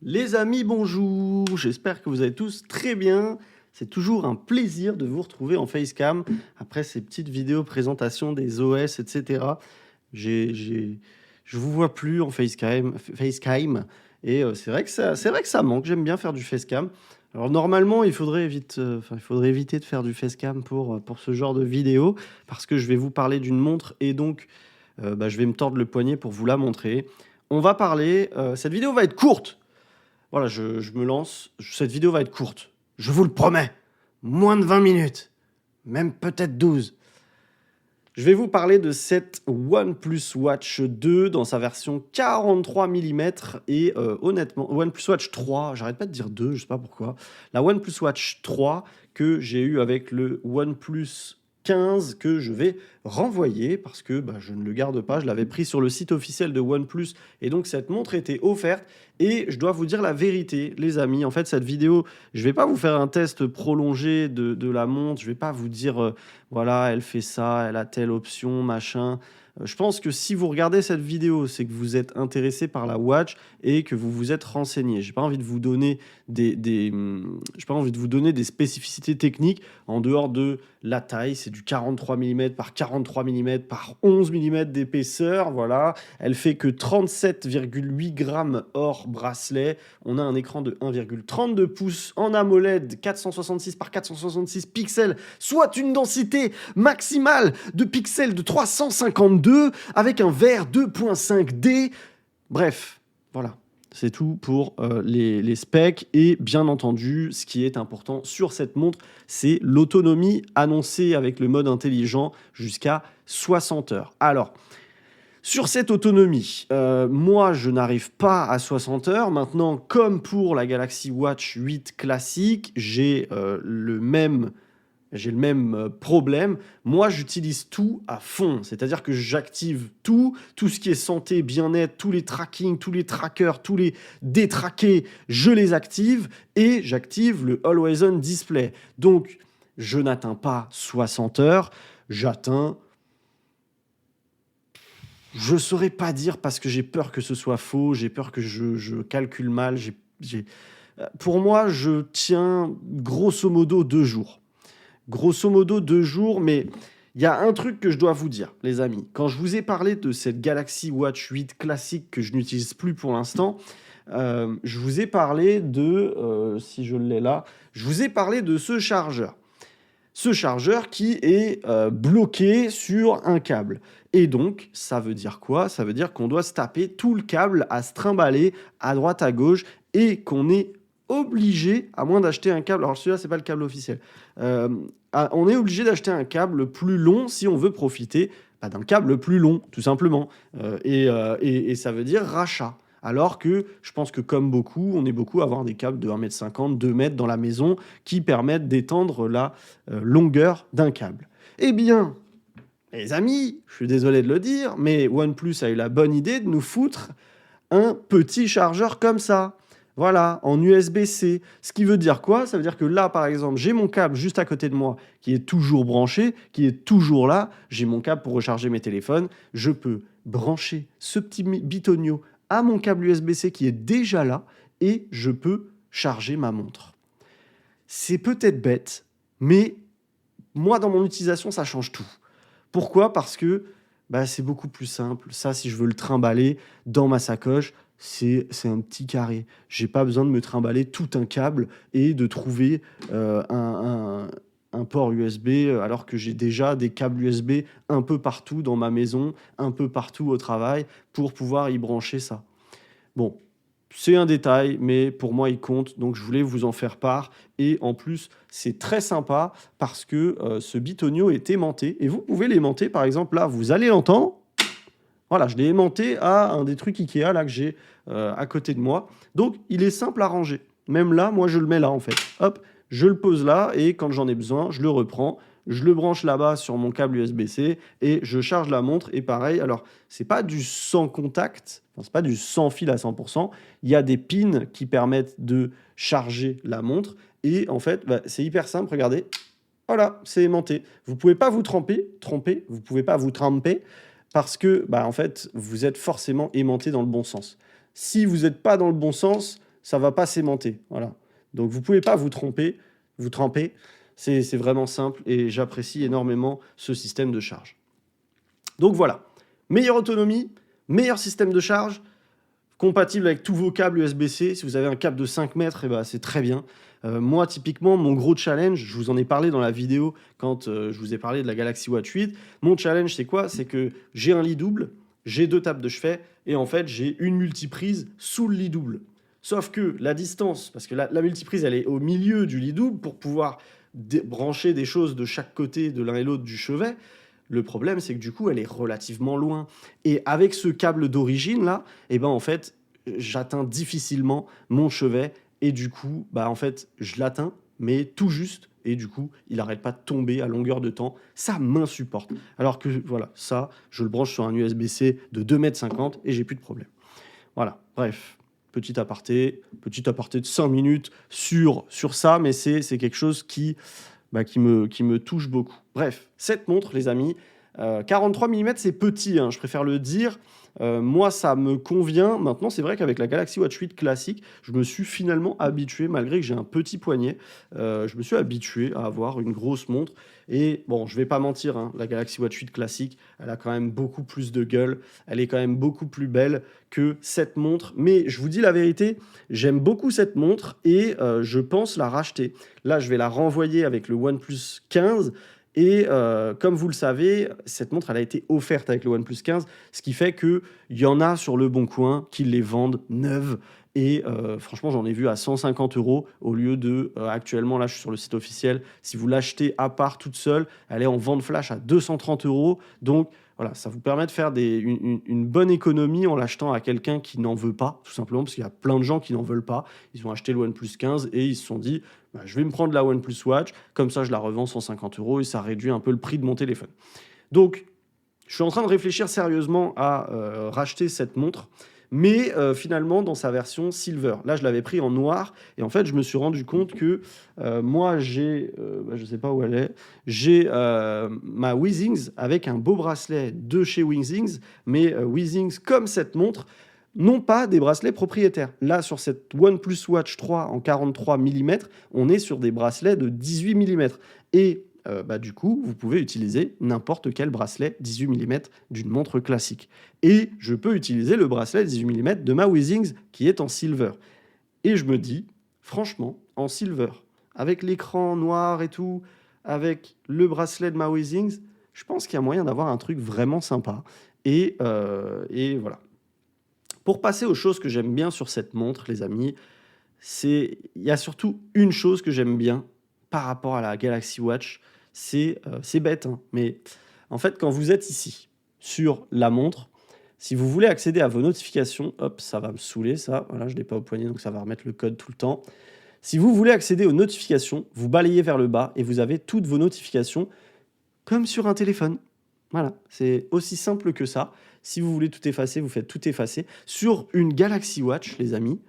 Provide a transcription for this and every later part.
Les amis, bonjour, j'espère que vous allez tous très bien. C'est toujours un plaisir de vous retrouver en facecam après ces petites vidéos présentations des OS, etc. Je vous vois plus en facecam et c'est vrai que ça manque. J'aime bien faire du facecam. Alors normalement, il faudrait éviter de faire du facecam pour ce genre de vidéo parce que je vais vous parler d'une montre et donc je vais me tordre le poignet pour vous la montrer. On va parler. Cette vidéo va être courte. Voilà, je me lance. Cette vidéo va être courte. Je vous le promets. Moins de 20 minutes. Même peut-être 12. Je vais vous parler de cette OnePlus Watch 2 dans sa version 43 mm et honnêtement, OnePlus Watch 3, j'arrête pas de dire 2, je sais pas pourquoi. La OnePlus Watch 3 que j'ai eu avec le OnePlus 15 que je vais renvoyer parce que je ne le garde pas. Je l'avais pris sur le site officiel de OnePlus et donc cette montre était offerte. Et je dois vous dire la vérité, les amis. En fait, cette vidéo, je vais pas vous faire un test prolongé de la montre. Je vais pas vous dire, voilà, elle fait ça, elle a telle option, machin. Je pense que si vous regardez cette vidéo, c'est que vous êtes intéressé par la watch et que vous vous êtes renseigné. J'ai pas envie de vous donner j'ai pas envie de vous donner des spécificités techniques en dehors de la taille. C'est du 43 mm par 43 mm par 11 mm d'épaisseur. Voilà. Elle fait que 37,8 grammes hors bracelet. On a un écran de 1,32 pouces en AMOLED 466 par 466 pixels, soit une densité maximale de pixels de 352 avec un verre 2.5D. Bref, voilà. C'est tout pour les specs. Et bien entendu, ce qui est important sur cette montre, c'est l'autonomie annoncée avec le mode intelligent jusqu'à 60 heures. Alors, sur cette autonomie, moi, je n'arrive pas à 60 heures. Maintenant, comme pour la Galaxy Watch 8 classique, j'ai le même problème. Moi, j'utilise tout à fond. C'est-à-dire que j'active tout ce qui est santé, bien-être, tous les trackings, tous les trackers, tous les détraqués, je les active et j'active le Always On Display. Donc, je n'atteins pas 60 heures, j'atteins... Je ne saurais pas dire parce que j'ai peur que ce soit faux, j'ai peur que je calcule mal. Pour moi, je tiens grosso modo 2 jours. Grosso modo 2 jours, mais il y a un truc que je dois vous dire, les amis. Quand je vous ai parlé de cette Galaxy Watch 8 classique que je n'utilise plus pour l'instant, je vous ai parlé si je l'ai là, je vous ai parlé de ce chargeur. Ce chargeur qui est bloqué sur un câble. Et donc, ça veut dire quoi? Ça veut dire qu'on doit se taper tout le câble à se trimballer à droite, à gauche, et qu'on est obligé, à moins d'acheter un câble, alors celui-là, c'est pas le câble officiel, on est obligé d'acheter un câble plus long si on veut profiter d'un câble plus long, tout simplement. Et ça veut dire rachat. Alors que je pense que comme beaucoup, on est beaucoup à avoir des câbles de 1,50 m, 2 mètres dans la maison qui permettent d'étendre la longueur d'un câble. Eh bien, les amis, je suis désolé de le dire, mais OnePlus a eu la bonne idée de nous foutre un petit chargeur comme ça. Voilà, en USB-C. Ce qui veut dire quoi? Ça veut dire que là, par exemple, j'ai mon câble juste à côté de moi qui est toujours branché, qui est toujours là. J'ai mon câble pour recharger mes téléphones. Je peux brancher ce petit bitonio à mon câble USB-C qui est déjà là et je peux charger ma montre. C'est peut-être bête, mais moi, dans mon utilisation, ça change tout. Pourquoi? Parce que c'est beaucoup plus simple. Ça, si je veux le trimballer dans ma sacoche, c'est un petit carré. J'ai pas besoin de me trimballer tout un câble et de trouver un port USB alors que j'ai déjà des câbles USB un peu partout dans ma maison, un peu partout au travail pour pouvoir y brancher ça. Bon, c'est un détail, mais pour moi, il compte. Donc, je voulais vous en faire part. Et en plus, c'est très sympa parce que ce bitonio est aimanté. Et vous pouvez l'aimanter, par exemple, là, vous allez l'entendre. Voilà, je l'ai aimanté à un des trucs Ikea là, que j'ai à côté de moi. Donc, il est simple à ranger. Même là, moi, je le mets là, en fait. Hop, je le pose là et quand j'en ai besoin, je le reprends. Je le branche là-bas sur mon câble USB-C et je charge la montre. Et pareil, alors, c'est pas du sans contact, c'est pas du sans fil à 100%. Il y a des pins qui permettent de charger la montre. Et en fait, c'est hyper simple. Regardez, voilà, c'est aimanté. Vous pouvez pas vous tromper, vous pouvez pas vous tremper parce que, en fait, vous êtes forcément aimanté dans le bon sens. Si vous n'êtes pas dans le bon sens, ça va pas s'aimanter. Voilà. Donc vous pouvez pas vous tromper, vous tremper. C'est vraiment simple et j'apprécie énormément ce système de charge. Donc voilà, meilleure autonomie, meilleur système de charge, compatible avec tous vos câbles USB-C. Si vous avez un câble de 5 mètres, eh ben, c'est très bien. Moi, typiquement, mon gros challenge, je vous en ai parlé dans la vidéo quand je vous ai parlé de la Galaxy Watch 8. Mon challenge, c'est quoi? C'est que j'ai un lit double, j'ai 2 tables de chevet et en fait, j'ai une multiprise sous le lit double. Sauf que la distance, parce que la multiprise, elle est au milieu du lit double pour pouvoir brancher des choses de chaque côté de l'un et l'autre du chevet. Le problème, c'est que du coup, elle est relativement loin. Et avec ce câble d'origine là, eh ben en fait, j'atteins difficilement mon chevet et du coup, bah en fait, je l'atteins, mais tout juste. Et du coup, il n'arrête pas de tomber à longueur de temps. Ça m'insupporte. Alors que voilà, ça, je le branche sur un USB-C de 2,50 m et j'ai plus de problème. Voilà, bref, petit aparté de 5 minutes sur ça, mais c'est quelque chose qui me touche beaucoup. Bref, cette montre, les amis, 43 mm, c'est petit, hein, je préfère le dire. Moi, ça me convient. Maintenant, c'est vrai qu'avec la Galaxy Watch 8 classique, je me suis finalement habitué, malgré que j'ai un petit poignet, je me suis habitué à avoir une grosse montre. Et bon, je vais pas mentir, hein, la Galaxy Watch 8 classique, elle a quand même beaucoup plus de gueule. Elle est quand même beaucoup plus belle que cette montre. Mais je vous dis la vérité, j'aime beaucoup cette montre et je pense la racheter. Là, je vais la renvoyer avec le OnePlus 15. Et comme vous le savez, cette montre, elle a été offerte avec le OnePlus 15, ce qui fait qu'il y en a sur le Bon Coin qui les vendent neuves. Et franchement, j'en ai vu à 150 € au lieu de, actuellement, là, je suis sur le site officiel. Si vous l'achetez à part toute seule, elle est en vente flash à 230 €. Donc, voilà, ça vous permet de faire une bonne économie en l'achetant à quelqu'un qui n'en veut pas, tout simplement, parce qu'il y a plein de gens qui n'en veulent pas. Ils ont acheté le OnePlus 15 et ils se sont dit, bah, je vais me prendre la OnePlus Watch, comme ça je la revends 150 € et ça réduit un peu le prix de mon téléphone. Donc, je suis en train de réfléchir sérieusement à racheter cette montre, mais finalement dans sa version silver. Là, je l'avais pris en noir et en fait, je me suis rendu compte que moi, j'ai, je ne sais pas où elle est, j'ai ma Withings avec un beau bracelet de chez Withings, mais Withings, comme cette montre, n'ont pas des bracelets propriétaires. Là, sur cette OnePlus Watch 3 en 43 mm, on est sur des bracelets de 18 mm. Et du coup, vous pouvez utiliser n'importe quel bracelet 18 mm d'une montre classique. Et je peux utiliser le bracelet 18 mm de ma Withings qui est en silver. Et je me dis, franchement, en silver, avec l'écran noir et tout, avec le bracelet de ma Withings, je pense qu'il y a moyen d'avoir un truc vraiment sympa. Et voilà. Pour passer aux choses que j'aime bien sur cette montre, les amis, il y a surtout une chose que j'aime bien par rapport à la Galaxy Watch. C'est bête, hein, mais en fait, quand vous êtes ici, sur la montre, si vous voulez accéder à vos notifications, hop, ça va me saouler, ça. Voilà, je ne l'ai pas au poignet, donc ça va remettre le code tout le temps. Si vous voulez accéder aux notifications, vous balayez vers le bas et vous avez toutes vos notifications comme sur un téléphone. Voilà, c'est aussi simple que ça. Si vous voulez tout effacer, vous faites tout effacer. Sur une Galaxy Watch, les amis,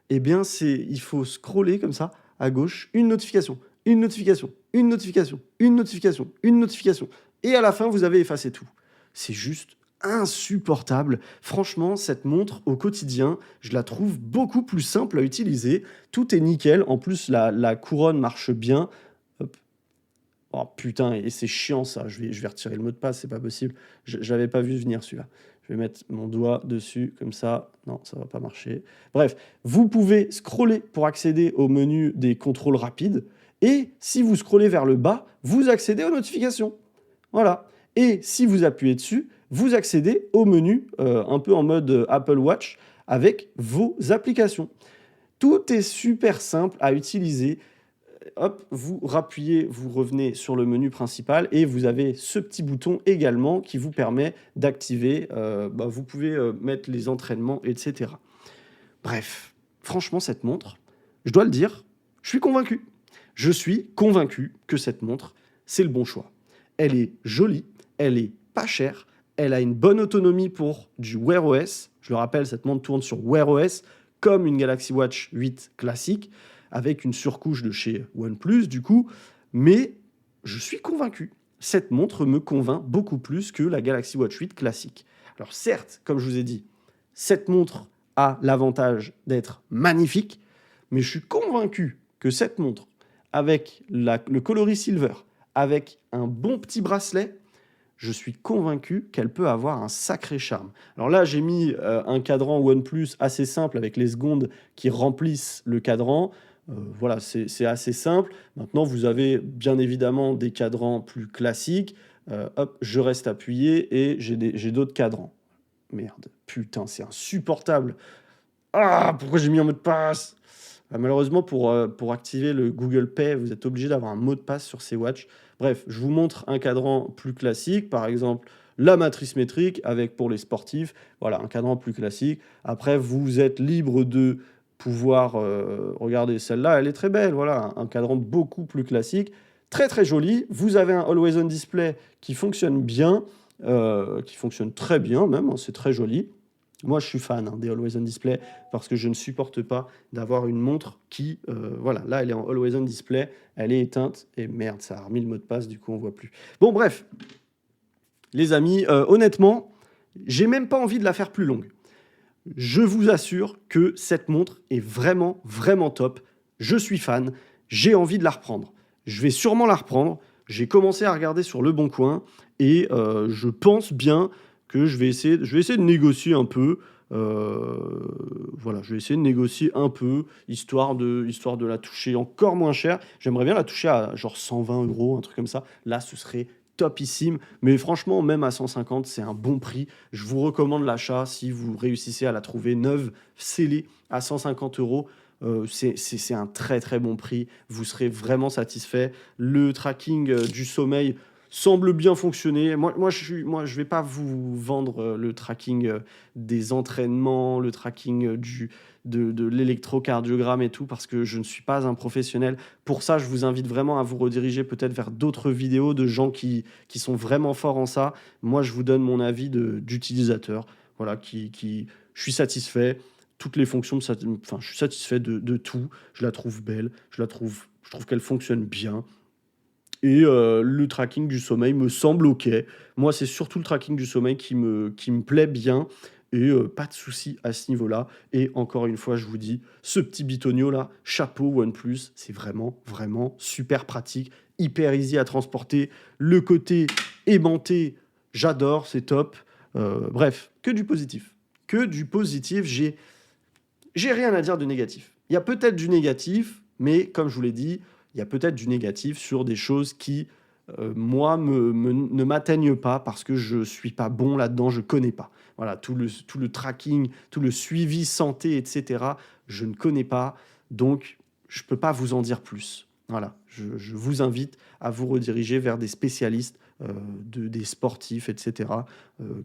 eh bien, il faut scroller comme ça, à gauche, une notification, une notification, une notification, une notification, une notification. Et à la fin, vous avez effacé tout. C'est juste insupportable. Franchement, cette montre, au quotidien, je la trouve beaucoup plus simple à utiliser. Tout est nickel. En plus, la couronne marche bien. Hop. Oh putain, et c'est chiant ça. Je vais retirer le mot de passe, c'est pas possible. J'avais pas vu venir celui-là. Je vais mettre mon doigt dessus, comme ça. Non, ça va pas marcher. Bref, vous pouvez scroller pour accéder au menu des contrôles rapides. Et si vous scrollez vers le bas, vous accédez aux notifications. Voilà. Et si vous appuyez dessus, vous accédez au menu un peu en mode Apple Watch avec vos applications. Tout est super simple à utiliser. Hop, vous rappuyez, vous revenez sur le menu principal et vous avez ce petit bouton également qui vous permet d'activer, vous pouvez mettre les entraînements, etc. Bref, franchement, cette montre, je dois le dire, je suis convaincu. Je suis convaincu que cette montre, c'est le bon choix. Elle est jolie, elle est pas chère, elle a une bonne autonomie pour du Wear OS. Je le rappelle, cette montre tourne sur Wear OS comme une Galaxy Watch 8 classique, avec une surcouche de chez OnePlus du coup, mais je suis convaincu. Cette montre me convainc beaucoup plus que la Galaxy Watch 8 classique. Alors certes, comme je vous ai dit, cette montre a l'avantage d'être magnifique, Mais je suis convaincu que cette montre, avec le coloris silver, avec un bon petit bracelet, je suis convaincu qu'elle peut avoir un sacré charme. Alors là, j'ai mis un cadran OnePlus assez simple avec les secondes qui remplissent le cadran. Voilà, c'est assez simple. Maintenant, vous avez bien évidemment des cadrans plus classiques. Hop, je reste appuyé et j'ai d'autres cadrans. Merde, putain, c'est insupportable. Ah, pourquoi j'ai mis un mot de passe? Malheureusement, pour activer le Google Pay, vous êtes obligé d'avoir un mot de passe sur ces watches. Bref, je vous montre un cadran plus classique, par exemple la matrice métrique avec pour les sportifs. Voilà, un cadran plus classique. Après, vous êtes libre de pouvoir regarder celle-là, elle est très belle. Voilà, un cadran beaucoup plus classique, très très joli. Vous avez un Always On Display qui fonctionne bien, qui fonctionne très bien même, hein, c'est très joli. Moi, je suis fan des Always On Display parce que je ne supporte pas d'avoir une montre qui, voilà, là, elle est en Always On Display, elle est éteinte, et merde, ça a remis le mot de passe, du coup, on voit plus. Bon, bref, les amis, honnêtement, j'ai même pas envie de la faire plus longue. Je vous assure que cette montre est vraiment, vraiment top. Je suis fan, j'ai envie de la reprendre. Je vais sûrement la reprendre. J'ai commencé à regarder sur Le Bon Coin et je pense bien que je vais essayer de négocier un peu. Voilà, je vais essayer de négocier un peu, histoire de la toucher encore moins cher. J'aimerais bien la toucher à genre 120 €, un truc comme ça. Là, ce serait topissime. Mais franchement, même à 150, c'est un bon prix. Je vous recommande l'achat si vous réussissez à la trouver neuve, scellée à 150 €. C'est un très très bon prix. Vous serez vraiment satisfait. Le tracking du sommeil semble bien fonctionner. Moi, je vais pas vous vendre le tracking des entraînements, le tracking de l'électrocardiogramme et tout, parce que je ne suis pas un professionnel. Pour ça, je vous invite vraiment à vous rediriger peut-être vers d'autres vidéos de gens qui sont vraiment forts en ça. Moi, je vous donne mon avis d'utilisateur. Voilà, je suis satisfait. Toutes les fonctions, enfin, je suis satisfait de tout. Je la trouve belle, je trouve qu'elle fonctionne bien. Et le tracking du sommeil me semble OK. Moi, c'est surtout le tracking du sommeil qui me plaît bien et pas de souci à ce niveau-là. Et encore une fois, je vous dis, ce petit bitonio-là, chapeau OnePlus, c'est vraiment, vraiment super pratique, hyper easy à transporter. Le côté aimanté, j'adore, c'est top. Bref, que du positif. Que du positif, j'ai rien à dire de négatif. Il y a peut-être du négatif, mais comme je vous l'ai dit, il y a peut-être du négatif sur des choses qui, moi, ne m'atteignent pas parce que je ne suis pas bon là-dedans, je ne connais pas. Voilà, tout le tracking, tout le suivi santé, etc., je ne connais pas, donc je ne peux pas vous en dire plus. Voilà, je vous invite à vous rediriger vers des spécialistes, des sportifs, etc.,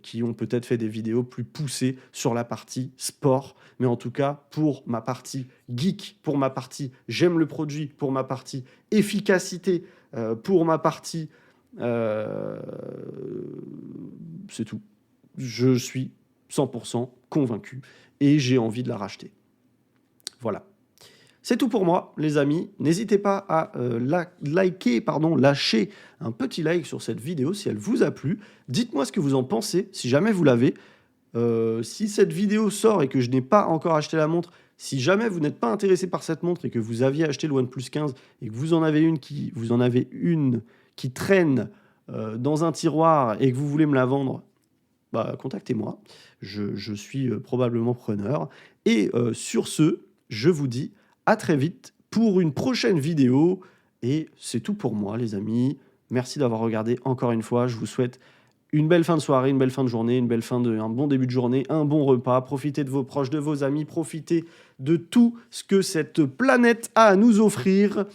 qui ont peut-être fait des vidéos plus poussées sur la partie sport. Mais en tout cas, pour ma partie geek, pour ma partie j'aime le produit, pour ma partie efficacité, pour ma partie... c'est tout. Je suis 100% convaincu et j'ai envie de la racheter. Voilà. C'est tout pour moi, les amis. N'hésitez pas à lâcher un petit like sur cette vidéo si elle vous a plu. Dites-moi ce que vous en pensez, si jamais vous l'avez. Si cette vidéo sort et que je n'ai pas encore acheté la montre, si jamais vous n'êtes pas intéressé par cette montre et que vous aviez acheté le OnePlus 15 et que vous en avez une qui traîne dans un tiroir et que vous voulez me la vendre, bah, contactez-moi. Je suis probablement preneur. Et sur ce, je vous dis à très vite pour une prochaine vidéo. Et c'est tout pour moi, les amis. Merci d'avoir regardé encore une fois. Je vous souhaite une belle fin de soirée, une belle fin de journée, un bon début de journée, un bon repas. Profitez de vos proches, de vos amis. Profitez de tout ce que cette planète a à nous offrir.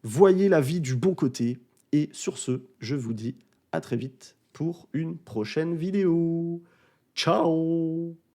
Voyez la vie du bon côté. Et sur ce, je vous dis à très vite pour une prochaine vidéo. Ciao!